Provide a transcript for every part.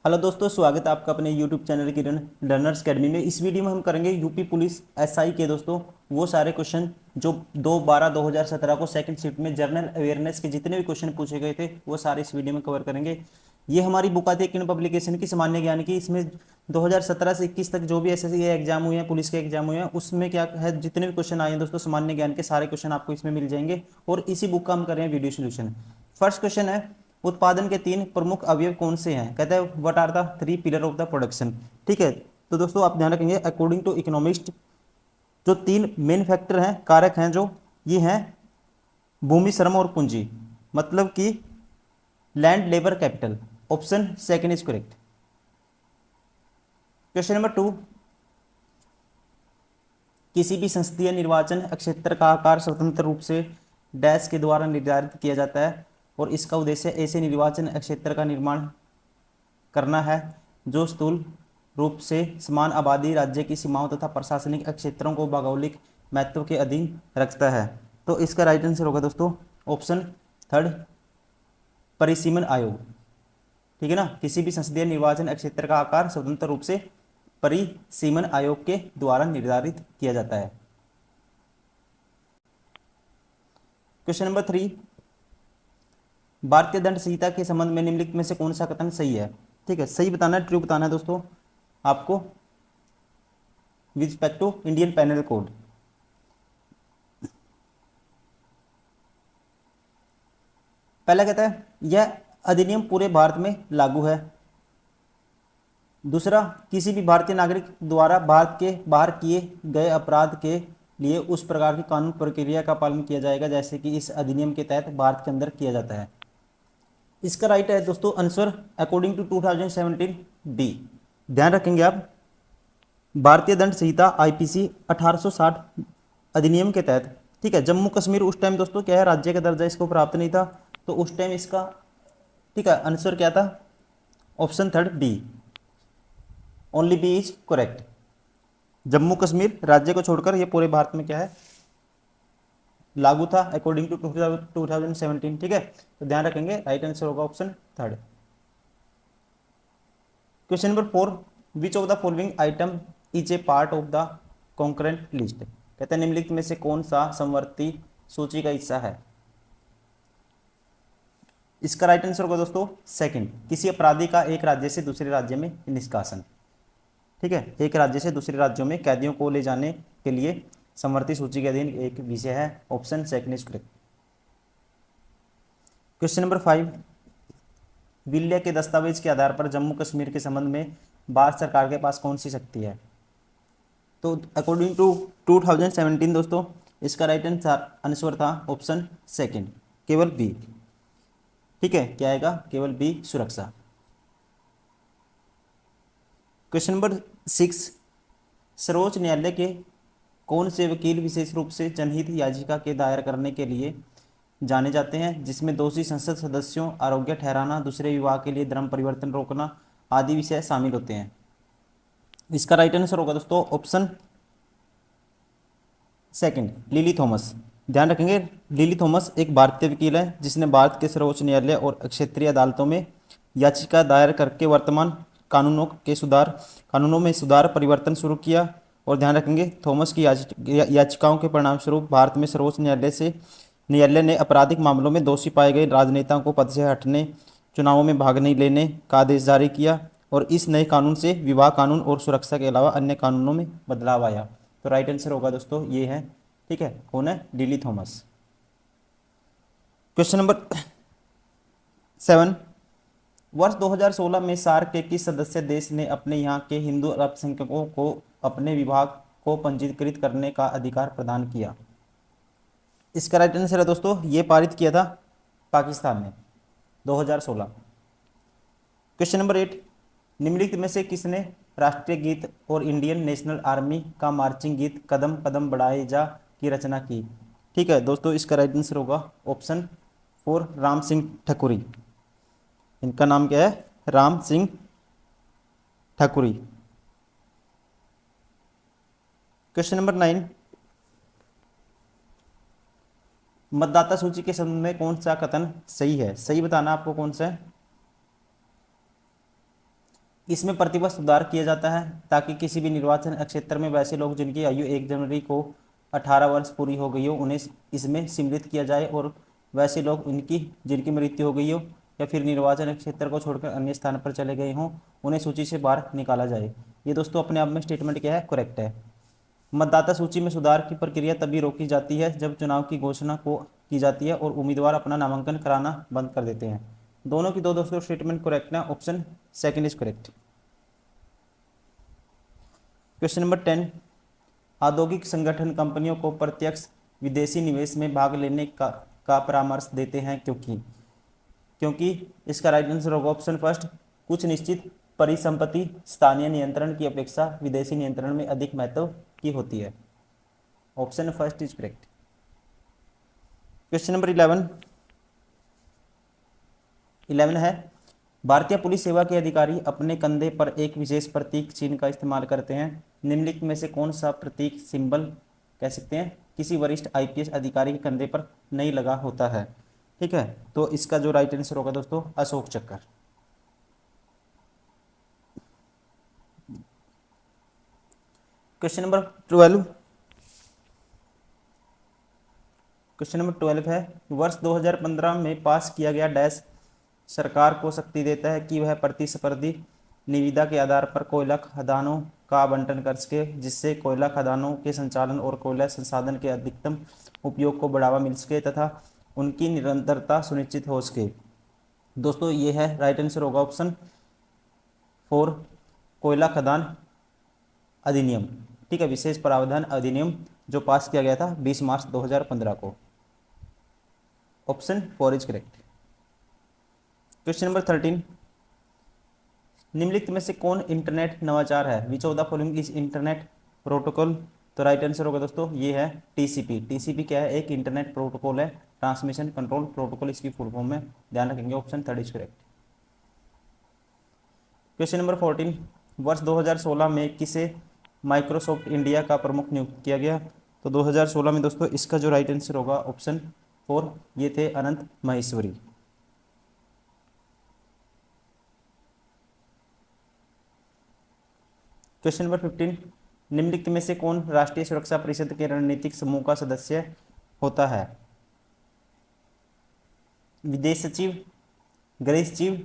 Hello दोस्तों, स्वागत है आपका अपने यूट्यूब चैनल किरण लर्नर्स अकेडमी में। इस वीडियो में हम करेंगे यूपी पुलिस एसआई के दोस्तों वो सारे क्वेश्चन जो 2/12/2017 को सेकंड शिफ्ट में जनरल अवेयरनेस के जितने भी क्वेश्चन पूछे गए थे वो सारे इस वीडियो में कवर करेंगे। ये हमारी बुक आती है किरण पब्लिकेशन की, सामान्य ज्ञान की। इसमें 2017 से 21 तक जो भी एसएससी के एग्जाम हुए हैं, पुलिस के एग्जाम हुए हैं, उसमें क्या है, जितने भी क्वेश्चन आए हैं दोस्तों सामान्य ज्ञान के सारे क्वेश्चन आपको इसमें मिल जाएंगे। और इसी बुक का हम कर रहे हैं वीडियो सोल्यूशन। फर्स्ट क्वेश्चन है, उत्पादन के तीन प्रमुख अवयव कौन से हैं? कहते हैं what are the three pillar of the production. ठीक है, तो दोस्तों आप ध्यान रखेंगे, अकॉर्डिंग टू इकोनॉमिस्ट जो तीन मेन फैक्टर हैं, कारक हैं, जो ये हैं भूमि, श्रम और पूंजी, मतलब कि land, labour, capital. Option second is correct. Question number 2, किसी भी संसदीय निर्वाचन क्षेत्र का आकार स्वतंत्र रूप से डैश के द्वारा निर्धारित किया जाता है और इसका उद्देश्य ऐसे निर्वाचन क्षेत्र का निर्माण करना है जो स्थूल रूप से समान आबादी, राज्य की सीमाओं तथा प्रशासनिक क्षेत्रों को भौगोलिक महत्व के अधीन रखता है। तो इसका राइट आंसर होगा दोस्तों ऑप्शन थर्ड, परिसीमन आयोग। ठीक है ना, किसी भी संसदीय निर्वाचन क्षेत्र का आकार स्वतंत्र रूप से परिसीमन आयोग के द्वारा निर्धारित किया जाता है। क्वेश्चन नंबर 3, भारतीय दंड संहिता के संबंध में निम्नलिखित में से कौन सा कथन सही है? ठीक है, सही बताना है, ट्रू बताना है दोस्तों आपको with respect to Indian penal code. पहला कहता है यह अधिनियम पूरे भारत में लागू है। दूसरा, किसी भी भारतीय नागरिक द्वारा भारत के बाहर किए गए अपराध के लिए उस प्रकार की कानून प्रक्रिया का पालन किया जाएगा जैसे कि इस अधिनियम के तहत भारत के अंदर किया जाता है। इसका राइट है दोस्तों आंसर अकॉर्डिंग टू 2017 डी। ध्यान रखेंगे आप, भारतीय दंड संहिता आईपीसी 1860 अधिनियम के तहत, ठीक है, जम्मू कश्मीर उस टाइम दोस्तों क्या है, राज्य का दर्जा इसको प्राप्त नहीं था, तो उस टाइम इसका, ठीक है, आंसर क्या था? Option third B, only B is correct. Jammu Kashmir राज्य को छोड़कर ये पूरे भारत में क्या है, लागू था अकॉर्डिंग टू 2017। ठीक है, तो ध्यान रखेंगे, राइट आंसर होगा option third. Question number 4, which of the following item is a part of the concurrent list. कहते हैं निम्नलिखित में से कौन सा समवर्ती सूची का हिस्सा है? इसका राइट आंसर होगा दोस्तों सेकंड, किसी अपराधी का एक राज्य से दूसरे राज्य में निष्कासन। ठीक है, एक राज्य से दूसरे राज्यों में कैदियों को ले जाने के लिए समवर्ती सूची के अधीन एक विषय है, option second is correct. Question number 5, विल्य के दस्तावेज के आधार पर जम्मू कश्मीर के संबंध में भारत सरकार के पास कौन सी शक्ति है? तो अकॉर्डिंग टू 2017 दोस्तों इसका राइट आंसर था ऑप्शन सेकंड, केवल बी। ठीक है, क्या आएगा? केवल बी, सुरक्षा। क्वेश्चन नंबर 6, सर्वोच्च न्यायालय के कौन से वकील विशेष रूप से जनहित याचिका के दायर करने के लिए जाने जाते हैं जिसमें दोषी संसद सदस्यों आरोग्य ठहराना, दूसरे विवाह के लिए धर्म परिवर्तन रोकना आदि विषय शामिल होते हैं? इसका राइट आंसर होगा दोस्तों ऑप्शन सेकंड, लिली थॉमस। ध्यान रखेंगे, लिली थॉमस एक भारतीय वकील है जिसने भारत के सर्वोच्च न्यायालय और क्षेत्रीय अदालतों में याचिका दायर करके वर्तमान कानूनों में सुधार परिवर्तन शुरू किया। और ध्यान रखेंगे, थॉमस की याचिकाओं के परिणाम स्वरूप भारत में सर्वोच्च न्यायालय ने आपराधिक मामलों में दोषी पाए गए राजनेताओं को पद से हटने, चुनावों में भाग नहीं लेने का आदेश जारी किया और इस नए कानून से विवाह कानून और सुरक्षा के अलावा अन्य कानूनों में बदलाव आया। तो राइट आंसर होगा दोस्तों ये है, ठीक है, कौन है? Lily Thomas. क्वेश्चन नंबर 7, वर्ष 2016 में सार्क के किस सदस्य देश ने अपने यहाँ के हिंदू अल्पसंख्यकों को अपने विभाग को पंजीकृत करने का अधिकार प्रदान किया? इसका राइट आंसर है दोस्तों, ये पारित किया था पाकिस्तान ने 2016। क्वेश्चन नंबर 8, निम्नलिखित में से किसने राष्ट्रीय गीत और इंडियन नेशनल आर्मी का मार्चिंग गीत कदम कदम बढ़ाए जा की रचना की? ठीक है दोस्तों, इसका राइट आंसर होगा ऑप्शन 4, राम सिंह ठकुरी। इनका नाम क्या है? राम सिंह ठकुरी। क्वेश्चन नंबर 9, मतदाता सूची के संबंध में कौन सा कथन सही है? सही बताना आपको कौन सा है। इसमें प्रतिवर्ष सुधार किया जाता है ताकि किसी भी निर्वाचन क्षेत्र में वैसे लोग जिनकी आयु 1 जनवरी को 18 वर्ष पूरी हो गई हो उन्हें इसमें सम्मिलित किया जाए, और वैसे लोग उनकी जिनकी मृत्यु हो गई हो या फिर निर्वाचन क्षेत्र को छोड़कर अन्य स्थान पर चले गए हों उन्हें सूची से बाहर निकाला जाए। ये दोस्तों अपने आप में स्टेटमेंट क्या है, करेक्ट है। मतदाता सूची में सुधार की प्रक्रिया तभी रोकी जाती है जब चुनाव की घोषणा को की जाती है और उम्मीदवार अपना नामांकन कराना बंद कर देते हैं। दोनों की दो दोस्तों स्टेटमेंट करेक्ट है, option second is correct. Question number 10, औद्योगिक संगठन कंपनियों को प्रत्यक्ष विदेशी निवेश में भाग लेने का परामर्श देते हैं क्योंकि क्योंकि इसका राइट आंसर होगा ऑप्शन फर्स्ट, कुछ निश्चित परिसंपत्ति स्थानीय नियंत्रण की अपेक्षा विदेशी नियंत्रण में अधिक महत्व की होती है। Option first is correct. Question number 11 है, भारतीय पुलिस सेवा के अधिकारी अपने कंधे पर एक विशेष प्रतीक चिन्ह का इस्तेमाल करते हैं। निम्नलिखित में से कौन सा प्रतीक सिंबल कह सकते हैं किसी वरिष्ठ आईपीएस अधिकारी के कंधे पर नहीं लगा होता है। ठीक है, तो इसका जो राइट आंसर होगा दोस्तों अशोक चक्र। क्वेश्चन नंबर 12 है, वर्ष 2015 में पास किया गया डैश सरकार को शक्ति देता है कि वह प्रतिस्पर्धी निविदा के आधार पर कोयला खदानों का आवंटन कर सके, जिससे कोयला खदानों के संचालन और कोयला संसाधन के अधिकतम उपयोग को बढ़ावा मिल सके तथा उनकी निरंतरता सुनिश्चित हो सके। दोस्तों ये है राइट आंसर होगा ऑप्शन 4, कोयला खदान अधिनियम। ठीक है, विशेष प्रावधान अधिनियम जो पास किया गया था 20 मार्च 2015 को। Option 4 is correct. Question number 13, निम्नलिखित में से कौन इंटरनेट नवाचार है? Which of the following is internet protocol? तो राइट आंसर होगा दोस्तों ये है टीसीपी। टीसीपी क्या है? एक इंटरनेट प्रोटोकॉल है, ट्रांसमिशन कंट्रोल प्रोटोकॉल इसकी फुल फॉर्म में, ध्यान रखेंगे। Option 3 is correct. Question number 14, वर्ष 2016 में किसे माइक्रोसॉफ्ट इंडिया का प्रमुख नियुक्त किया गया? तो 2016 में दोस्तों इसका जो राइट आंसर होगा ऑप्शन 4, ये थे अनंत महेश्वरी। क्वेश्चन नंबर 15, निम्नलिखित में से कौन राष्ट्रीय सुरक्षा परिषद के रणनीतिक समूह का सदस्य होता है? विदेश सचिव, गृह सचिव,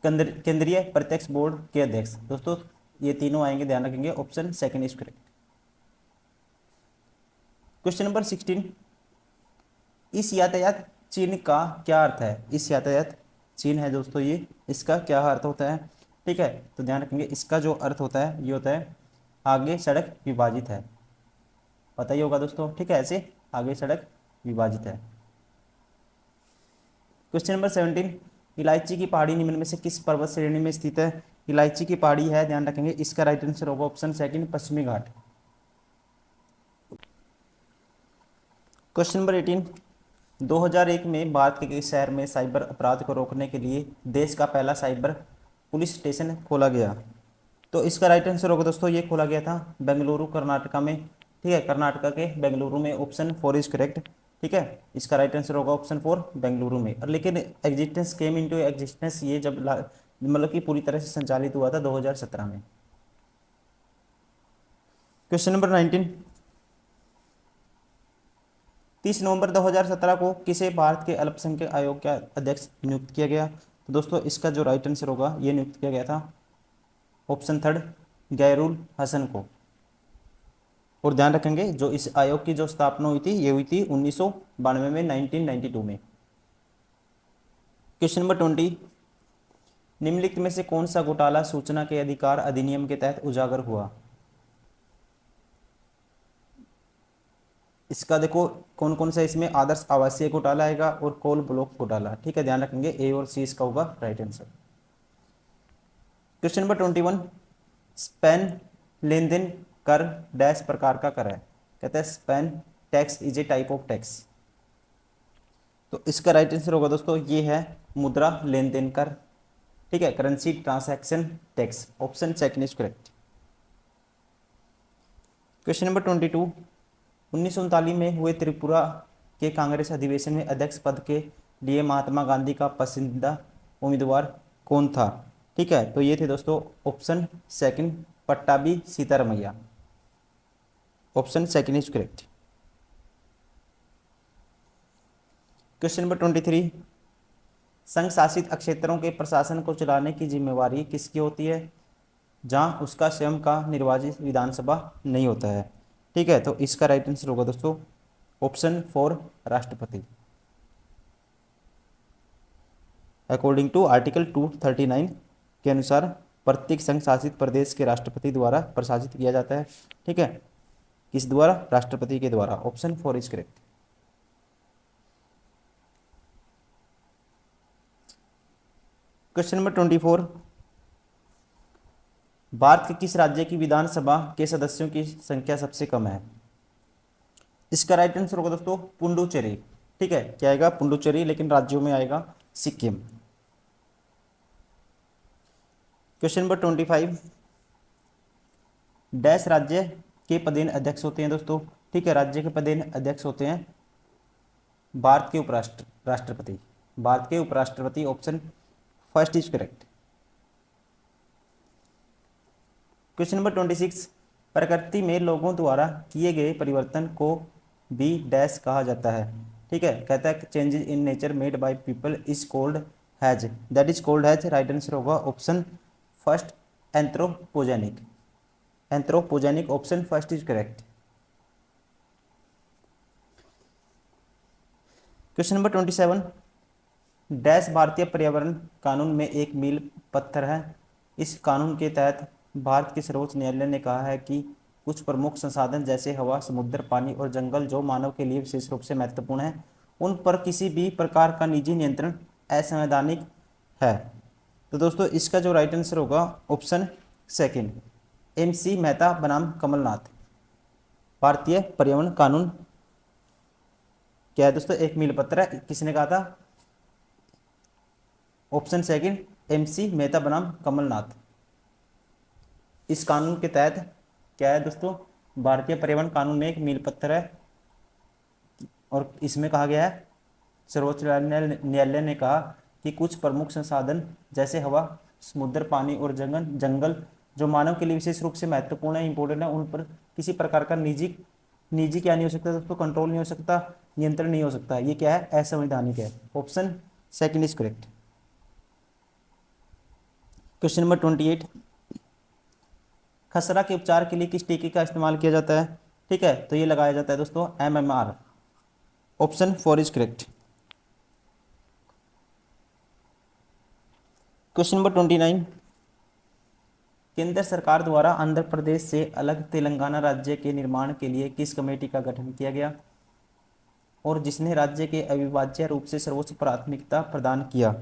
केंद्रीय प्रत्यक्ष बोर्ड के अध्यक्ष। दोस्तों ये तीनों आएंगे, ध्यान रखेंगे। Option 2 is correct. Question number 16, इस यातायात चिन्ह का क्या अर्थ है? इस यातायात चिन्ह है दोस्तों ये, इसका क्या अर्थ होता है? ठीक है, तो ध्यान रखेंगे इसका जो अर्थ होता है ये होता है आगे सड़क विभाजित है, पता ही होगा दोस्तों। ठीक है, ऐसे आगे सड़क विभाजित है। क्वेश्चन नंबर 17, इलायची की पहाड़ी निम्न में से किस पर्वत श्रेणी में स्थित है? इलायची की पहाड़ी है, ध्यान रखेंगे इसका राइट आंसर होगा ऑप्शन 2, पश्चिमी घाट। क्वेश्चन नंबर 18, 2001 में भारत के किस शहर में साइबर अपराध को रोकने के लिए देश का पहला साइबर पुलिस स्टेशन खोला गया? तो इसका राइट आंसर होगा दोस्तों ये खोला गया था बेंगलुरु कर्नाटका में। ठीक है, कर्नाटका के बेंगलुरु में। Option 4 is correct. ठीक है, इसका राइट आंसर होगा ऑप्शन 4 बेंगलुरु में। और लेकिन एग्जिस्टेंस केम इनटू एग्जिस्टेंस ये जब मतलब कि पूरी तरह से संचालित हुआ था 2017 में। क्वेश्चन नंबर 19, 30 नवंबर 2017 को किसे भारत के अल्पसंख्यक आयोग का अध्यक्ष नियुक्त किया गया? तो दोस्तों इसका जो राइट आंसर होगा ये नियुक्त किया गया था ऑप्शन 3, गैरुल हसन को। और ध्यान रखेंगे जो इस आयोग की जो स्थापना हुई थी ये हुई थी 1992 में, 1992 में। क्वेश्चन नंबर 20, निम्नलिखित में से कौन सा घोटाला सूचना के अधिकार अधिनियम के तहत उजागर हुआ? इसका देखो कौन कौन सा इसमें आदर्श आवासीय घोटाला आएगा और कोल ब्लॉक घोटाला। ठीक है, ध्यान रखेंगे ए और सी इसका होगा राइट आंसर। क्वेश्चन नंबर 21, स्पैन लेन देन कर डैश प्रकार का कर है? कहते हैं स्पैन tax is a type of tax. तो इसका राइट आंसर होगा दोस्तों ये है मुद्रा लेन देन कर। ठीक है, currency transaction tax. Option 2 is correct. Question number 22, 1939 में हुए त्रिपुरा के कांग्रेस अधिवेशन में अध्यक्ष पद के लिए महात्मा गांधी का पसंदीदा उम्मीदवार कौन था? ठीक है, तो ये थे दोस्तों option second, Pattabhi Sitaramayya. Option second is correct. Question number 23, संघ शासित क्षेत्रों के प्रशासन को चलाने की जिम्मेवारी किसकी होती है जहां उसका स्वयं का निर्वाचित विधानसभा नहीं होता है। ठीक है, तो इसका राइट आंसर होगा दोस्तों ऑप्शन 4 राष्ट्रपति। अकॉर्डिंग टू आर्टिकल 239 के अनुसार प्रत्येक संघ शासित प्रदेश के राष्ट्रपति द्वारा प्रशासित किया जाता है। ठीक है, किस द्वारा? राष्ट्रपति के द्वारा। Option 4 is correct. Question number 24, Bharat के किस राज्य की विधानसभा के सदस्यों की संख्या सबसे कम है? इसका राइट आंसर होगा दोस्तों पुडुचेरी। ठीक है, क्या आएगा? पुडुचेरी, लेकिन राज्यों में आएगा सिक्किम। क्वेश्चन नंबर 25, डैश राज्य के पदेन अध्यक्ष होते हैं दोस्तों। ठीक है, राज्य के पदेन अध्यक्ष होते हैं भारत के राष्ट्रपति। भारत के उपराष्ट्रपति। Option first is correct. Question number 26, प्रकृति में लोगों द्वारा किए गए परिवर्तन को भी डैश कहा जाता है। ठीक है, कहता है changes in nature made by people is called हैज, दैट इज कॉल्ड हैज। राइट आंसर होगा option first anthropogenic. Anthropogenic, option first is correct. Question number 27, dash भारतीय पर्यावरण कानून में एक मील पत्थर है। इस कानून के तहत भारत के सर्वोच्च न्यायालय ने कहा है कि कुछ प्रमुख संसाधन जैसे हवा, समुद्र, पानी और जंगल जो मानव के लिए विशेष रूप से महत्वपूर्ण है, उन पर किसी भी प्रकार का निजी नियंत्रण असंवैधानिक है। तो दोस्तों इसका जो राइट आंसर होगा ऑप्शन सेकंड, MC मेहता बनाम कमलनाथ। भारतीय पर्यावरण कानून क्या है दोस्तों? एक मील पत्थर है। किसने कहा था? ऑप्शन सेकंड, MC मेहता बनाम कमलनाथ। इस कानून के तहत क्या है दोस्तों? भारतीय पर्यावरण कानून में एक मील पत्थर है और इसमें कहा गया है, सर्वोच्च न्यायालय ने कहा कि कुछ प्रमुख संसाधन जैसे हवा, समुद्र, पानी और जंगल जो मानव के लिए विशेष रूप से महत्वपूर्ण है, इंपॉर्टेंट है, उन पर किसी प्रकार का निजी क्या नहीं हो सकता दोस्तों? कंट्रोल नहीं हो सकता, नियंत्रण नहीं हो सकता। ये क्या है? असंवैधानिक है। Option second is correct. Question number 28, खसरा के उपचार के लिए किस टीके का इस्तेमाल किया जाता है? ठीक है, तो ये लगाया जाता है दोस्तों MMR। Option 4 is correct. Question number 29, केंद्र सरकार द्वारा आंध्र प्रदेश से अलग तेलंगाना राज्य के निर्माण के लिए किस कमेटी का गठन किया गया और जिसने राज्य के अविभाज्य रूप से सर्वोच्च प्राथमिकता प्रदान किया?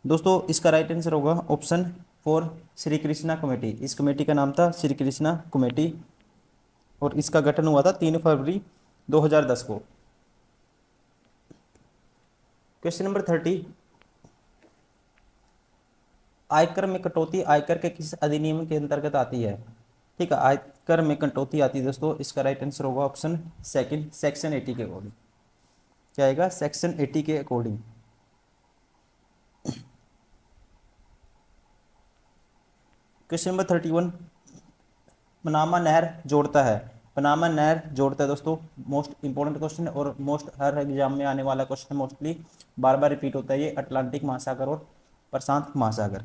दोस्तों इसका राइट आंसर होगा ऑप्शन 4 श्री कृष्णा कमेटी। इस कमेटी का नाम था श्री कृष्णा कमेटी और इसका गठन हुआ था 3 फरवरी 2010 को। क्वेश्चन नंबर 30, आयकर में कटौती आयकर के किस अधिनियम के अंतर्गत आती है? ठीक है, आयकर में कटौती आती है दोस्तों। इसका राइट आंसर होगा ऑप्शन सेकंड, सेक्शन 80 के अकॉर्डिंग। क्या आएगा? सेक्शन 80 के अकॉर्डिंग। क्वेश्चन नंबर 31, पनामा नहर जोड़ता है। पनामा नहर जोड़ता है दोस्तों, मोस्ट इंपॉर्टेंट क्वेश्चन और मोस्ट हर एग्जाम में आने वाला क्वेश्चन, मोस्टली बार बार रिपीट होता है ये, अटलांटिक महासागर और प्रशांत महासागर।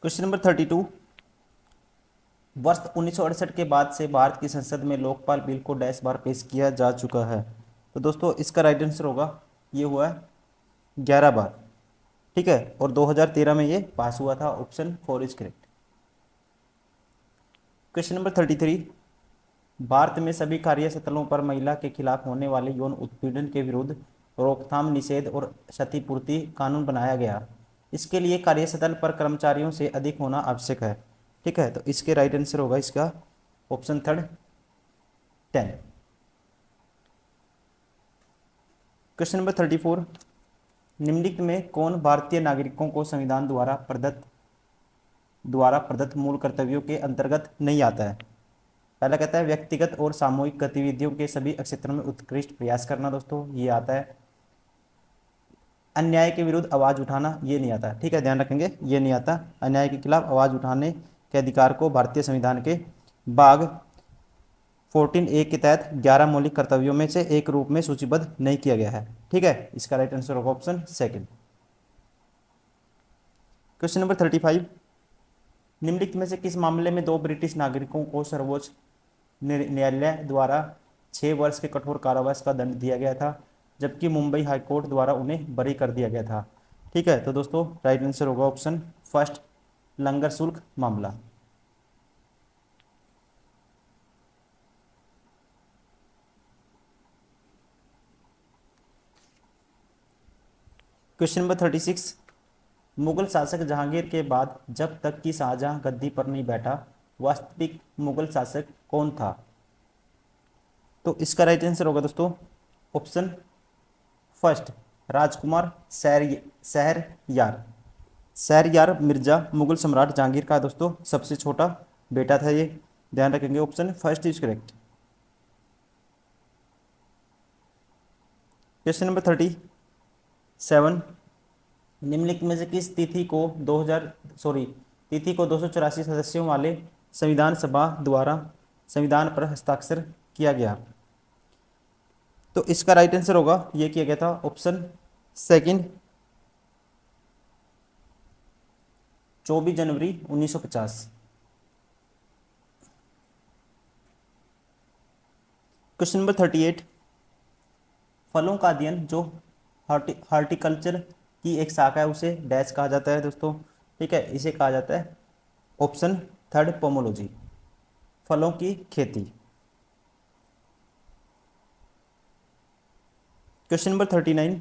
क्वेश्चन नंबर 32, वर्ष 1968 के बाद से भारत की संसद में लोकपाल बिल को डैश बार पेश किया जा चुका है? तो दोस्तों इसका राइट आंसर होगा, ये हुआ है 11 बार। ठीक है, और 2013 में ये पास हुआ था। Option 4 is correct. Question number 33, Bharat में सभी कार्यस्थलों पर महिला के खिलाफ होने वाले यौन उत्पीड़न के विरुद्ध रोकथाम, निषेध और क्षतिपूर्ति कानून बनाया गया। इसके लिए कार्यस्थल पर कर्मचारियों से अधिक होना आवश्यक है। ठीक है, तो इसके राइट आंसर होगा इसका ऑप्शन थर्ड 10। क्वेश्चन नंबर 34, निम्नलिखित में कौन भारतीय नागरिकों को संविधान द्वारा प्रदत्त मूल कर्तव्यों के अंतर्गत नहीं आता है? पहला कहता है व्यक्तिगत और सामूहिक गतिविधियों के सभी क्षेत्रों में उत्कृष्ट प्रयास करना, दोस्तों ये आता है। अन्याय के विरुद्ध आवाज उठाना, ये नहीं आता, ठीक है, ध्यान रखेंगे, ये नहीं आता। अन्याय के खिलाफ आवाज उठाने के अधिकार को भारतीय संविधान के भाग 14A के तहत 11 मौलिक कर्तव्यों में से एक रूप में सूचीबद्ध नहीं किया गया है, ठीक है। इसका राइट आंसर होगा ऑप्शन सेकंड। क्वेश्चन नंबर 35, निम्नलिखित में से किस मामले में दो ब्रिटिश नागरिकों को सर्वोच्च न्यायालय द्वारा 6 वर्ष के कठोर कारावास का दंड दिया गया था, जबकि मुंबई हाईकोर्ट द्वारा उन्हें बरी कर दिया गया था, ठीक है। तो दोस्तों राइट आंसर होगा ऑप्शन फर्स्ट, लंगर शुल्क मामला। क्वेश्चन नंबर 36, मुगल शासक जहांगीर के बाद जब तक कि शाहजहां गद्दी पर नहीं बैठा, वास्तविक मुगल शासक कौन था? तो इसका राइट आंसर होगा दोस्तों ऑप्शन फर्स्ट, राजकुमार शहरयार। शहरयार मिर्जा मुगल सम्राट जहांगीर का दोस्तों सबसे छोटा बेटा था ये, ध्यान रखेंगे, option first is correct. Question number 37, निम्नलिखित में से किस तिथि को 284 सदस्यों वाले संविधान सभा द्वारा संविधान पर हस्ताक्षर किया गया? तो इसका राइट आंसर होगा, ये किया गया था ऑप्शन सेकंड, 24 जनवरी 1950। क्वेश्चन नंबर 38, फलों का अध्ययन जो हॉर्टिकल्चर की एक शाखा है उसे डैश कहा जाता है दोस्तों, ठीक है, इसे कहा जाता है ऑप्शन थर्ड, पोमोलॉजी, फलों की खेती। क्वेश्चन नंबर 39,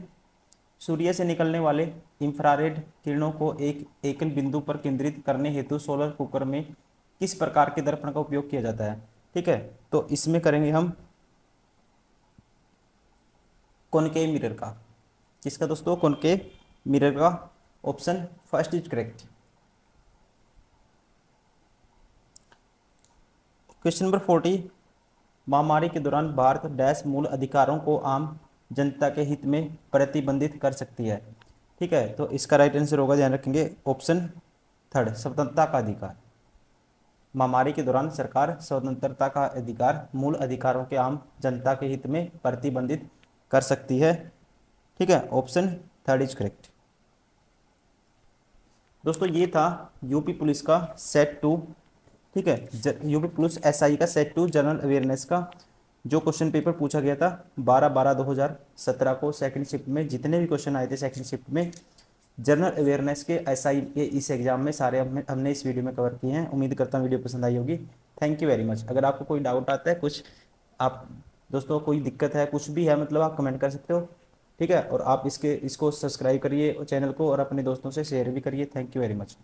सूर्य से निकलने वाले इंफ्रारेड किरणों को एक एकल बिंदु पर केंद्रित करने हेतु सोलर कुकर में किस प्रकार के दर्पण का उपयोग किया जाता है, ठीक है। तो इसमें करेंगे हम कॉनकेव मिरर का, किसका दोस्तों? कॉनकेव मिरर का, option first is correct. Question number 40, महामारी के दौरान भारत डैश मूल अधिकारों को आम जनता के हित में प्रतिबंधित कर सकती है, ठीक है। तो इसका राइट आंसर होगा, ध्यान रखेंगे, ऑप्शन थर्ड, स्वतंत्रता का अधिकार। महामारी के दौरान सरकार स्वतंत्रता का अधिकार, मूल अधिकारों के आम जनता के हित में प्रतिबंधित कर सकती है, ठीक है, ऑप्शन थर्ड इज करेक्ट। दोस्तों ये था यूपी पुलिस का सेट 2, ठीक है, यूपी पुलिस एसआई का सेट 2 जनरल अवेयरनेस का जो क्वेश्चन पेपर पूछा गया था 12/12/2017 को सेकंड शिफ्ट में, जितने भी क्वेश्चन आए थे सेकंड शिफ्ट में जनरल अवेयरनेस के एसआई के इस एग्जाम में, सारे हमने इस वीडियो में कवर किए हैं। उम्मीद करता हूँ वीडियो पसंद आई होगी। Thank you very much. अगर आपको कोई डाउट आता है, कुछ आप दोस्तों कोई दिक्कत है, कुछ भी है, मतलब आप कमेंट कर सकते हो, ठीक है। और आप इसको सब्सक्राइब करिए चैनल को और अपने दोस्तों से शेयर भी करिए। Thank you very much.